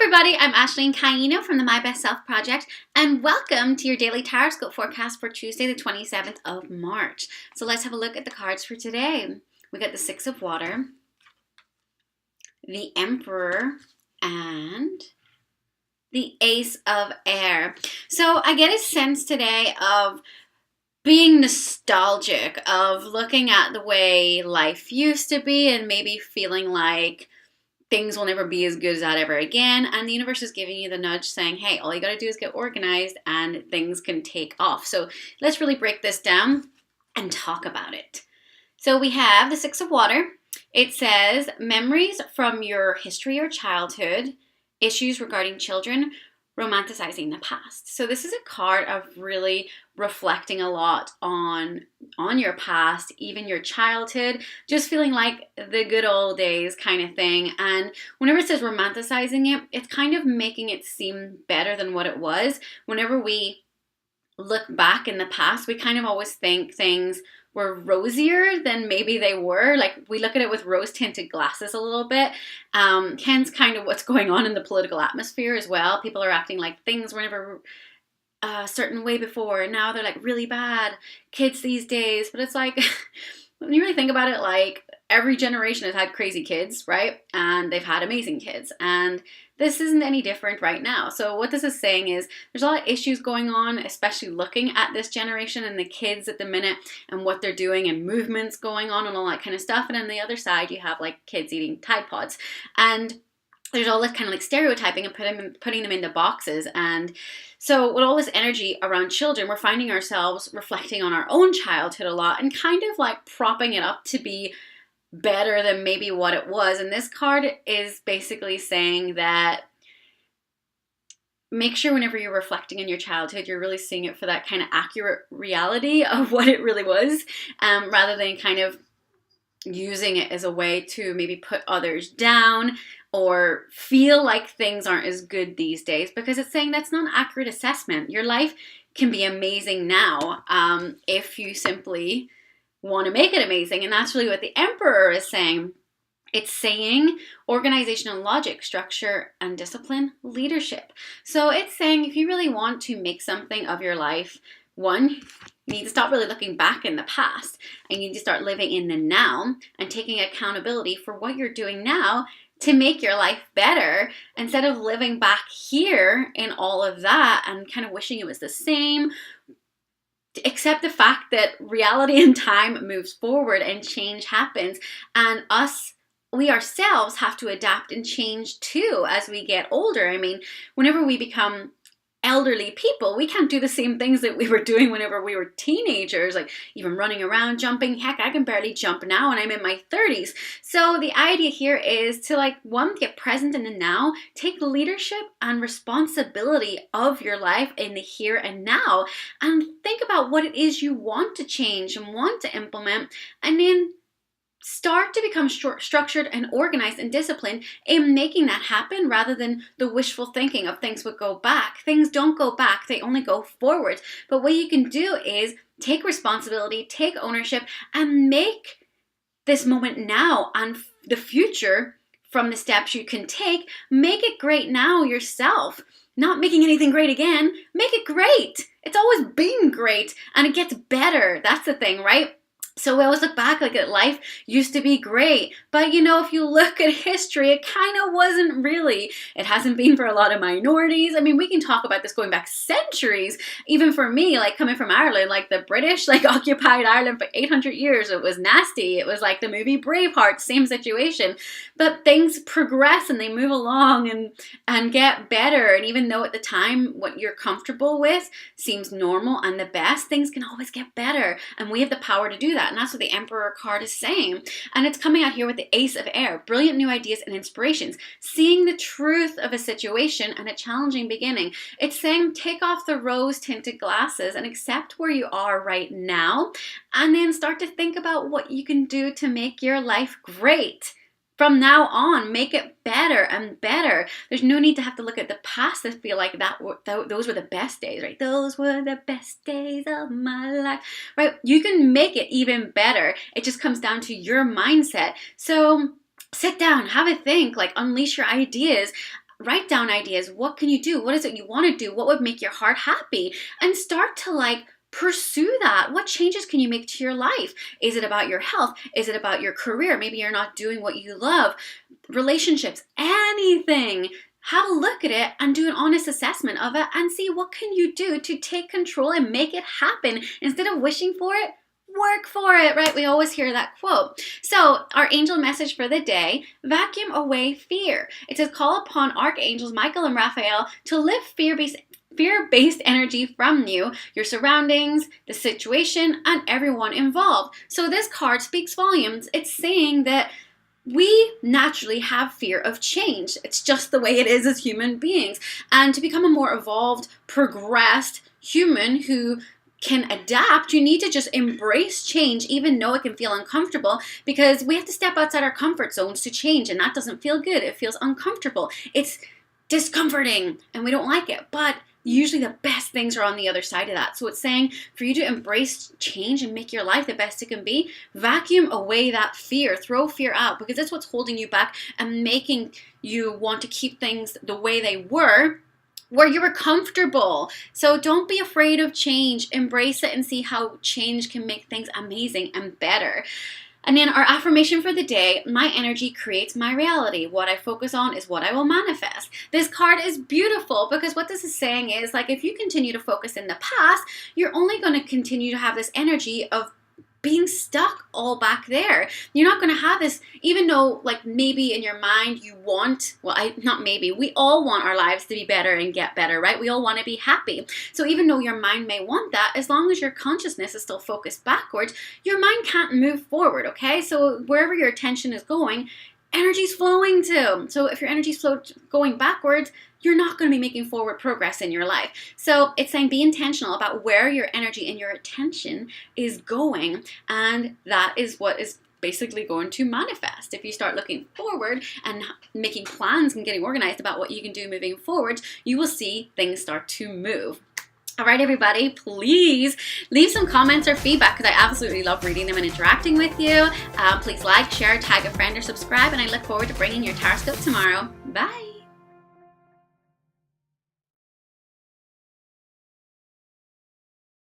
everybody, I'm Ashley Caino from the My Best Self Project, and welcome to your daily Tarotscope forecast for Tuesday the 27th of March. So let's have a look at the cards for today. We got the Six of Water, the Emperor, and the Ace of Air. So I get a sense today of being nostalgic, of looking at the way life used to be and maybe feeling like things will never be as good as that ever again, and the universe is giving you the nudge saying, hey, all you gotta do is get organized and things can take off. So let's really break this down and talk about it. So we have the Six of Water. It says memories from your history or childhood, issues regarding children, romanticizing the past. So this is a card of really reflecting a lot on your past, even your childhood, just feeling like the good old days kind of thing. And whenever it says romanticizing it, it's kind of making it seem better than what it was. Whenever we look back in the past, we kind of always think things were rosier than maybe they were. Like, we look at it with rose-tinted glasses a little bit. Hence kind of what's going on in the political atmosphere as well. People are acting like things were never a certain way before, and now they're like really bad. Kids these days. But it's like, when you really think about it, like, every generation has had crazy kids, right? And they've had amazing kids. And this isn't any different right now. So what this is saying is there's a lot of issues going on, especially looking at this generation and the kids at the minute and what they're doing and movements going on and all that kind of stuff. And on the other side, you have like kids eating Tide Pods. And there's all this kind of like stereotyping and putting them into boxes. And so with all this energy around children, we're finding ourselves reflecting on our own childhood a lot and kind of like propping it up to be better than maybe what it was. And this card is basically saying that make sure whenever you're reflecting on your childhood, you're really seeing it for that kind of accurate reality of what it really was, rather than kind of using it as a way to maybe put others down or feel like things aren't as good these days, because it's saying that's not an accurate assessment. Your life can be amazing now if you simply want to make it amazing. And that's really what the Emperor is saying. It's saying organization and logic, structure and discipline, leadership. So it's saying if you really want to make something of your life, one, you need to stop really looking back in the past and you need to start living in the now and taking accountability for what you're doing now to make your life better, instead of living back here in all of that and kind of wishing it was the same. Accept the fact that reality and time moves forward and change happens, and we ourselves have to adapt and change too as we get older. I mean, whenever we become elderly people, we can't do the same things that we were doing whenever we were teenagers, like even running around, jumping. Heck, I can barely jump now and I'm in my 30s. So the idea here is to, like, one, get present in the now, take leadership and responsibility of your life in the here and now, and think about what it is you want to change and want to implement, and then start to become structured and organized and disciplined in making that happen, rather than the wishful thinking of things would go back. Things don't go back, they only go forward. But what you can do is take responsibility, take ownership, and make this moment now and the future from the steps you can take. Make it great now yourself. Not making anything great again. Make it great. It's always been great and it gets better. That's the thing, right? So we always look back like that life used to be great. But you know, if you look at history, it kind of wasn't really. It hasn't been for a lot of minorities. I mean, we can talk about this going back centuries. Even for me, like coming from Ireland, like the British like occupied Ireland for 800 years. It was nasty. It was like the movie Braveheart, same situation. But things progress and they move along and get better. And even though at the time what you're comfortable with seems normal and the best, things can always get better. And we have the power to do that. And that's what the Emperor card is saying. And it's coming out here with the Ace of Air. Brilliant new ideas and inspirations. Seeing the truth of a situation and a challenging beginning. It's saying take off the rose-tinted glasses and accept where you are right now. And then start to think about what you can do to make your life great. From now on, make it better and better. There's no need to have to look at the past and feel like those were the best days, right? Those were the best days of my life, right? You can make it even better. It just comes down to your mindset. So sit down, have a think, like unleash your ideas. write down ideas. What can you do? What is it you want to do? What would make your heart happy? And start to pursue that. What changes can you make to your life? Is it about your health? Is it about your career? Maybe you're not doing what you love. Relationships, anything. Have a look at it and do an honest assessment of it and see what can you do to take control and make it happen. Instead of wishing for it, work for it, right? We always hear that quote. So our angel message for the day, vacuum away fear. It says, call upon archangels Michael and Raphael to lift fear-based energy from you, your surroundings, the situation, and everyone involved. So this card speaks volumes. It's saying that we naturally have fear of change. It's just the way it is as human beings. And to become a more evolved, progressed human who can adapt, you need to just embrace change, even though it can feel uncomfortable, because we have to step outside our comfort zones to change, and that doesn't feel good. It feels uncomfortable. It's discomforting, and we don't like it, but usually the best things are on the other side of that. So it's saying for you to embrace change and make your life the best it can be, vacuum away that fear, throw fear out, because that's what's holding you back and making you want to keep things the way they were, where you were comfortable. So don't be afraid of change. Embrace it and see how change can make things amazing and better. And then our affirmation for the day, my energy creates my reality. What I focus on is what I will manifest. This card is beautiful because what this is saying is if you continue to focus in the past, you're only going to continue to have this energy of being stuck all back there. You're not going to have this, even though maybe in your mind you want, we all want our lives to be better and get better, right? We all want to be happy. So even though your mind may want that, as long as your consciousness is still focused backwards, your mind can't move forward, okay? So wherever your attention is going, energy's flowing to. So if your energy's going backwards, you're not going to be making forward progress in your life. So it's saying be intentional about where your energy and your attention is going, and that is what is basically going to manifest. If you start looking forward and making plans and getting organized about what you can do moving forward, you will see things start to move. All right, everybody, please leave some comments or feedback because I absolutely love reading them and interacting with you. Please like, share, tag a friend, or subscribe, and I look forward to bringing your Tarotscope tomorrow. Bye.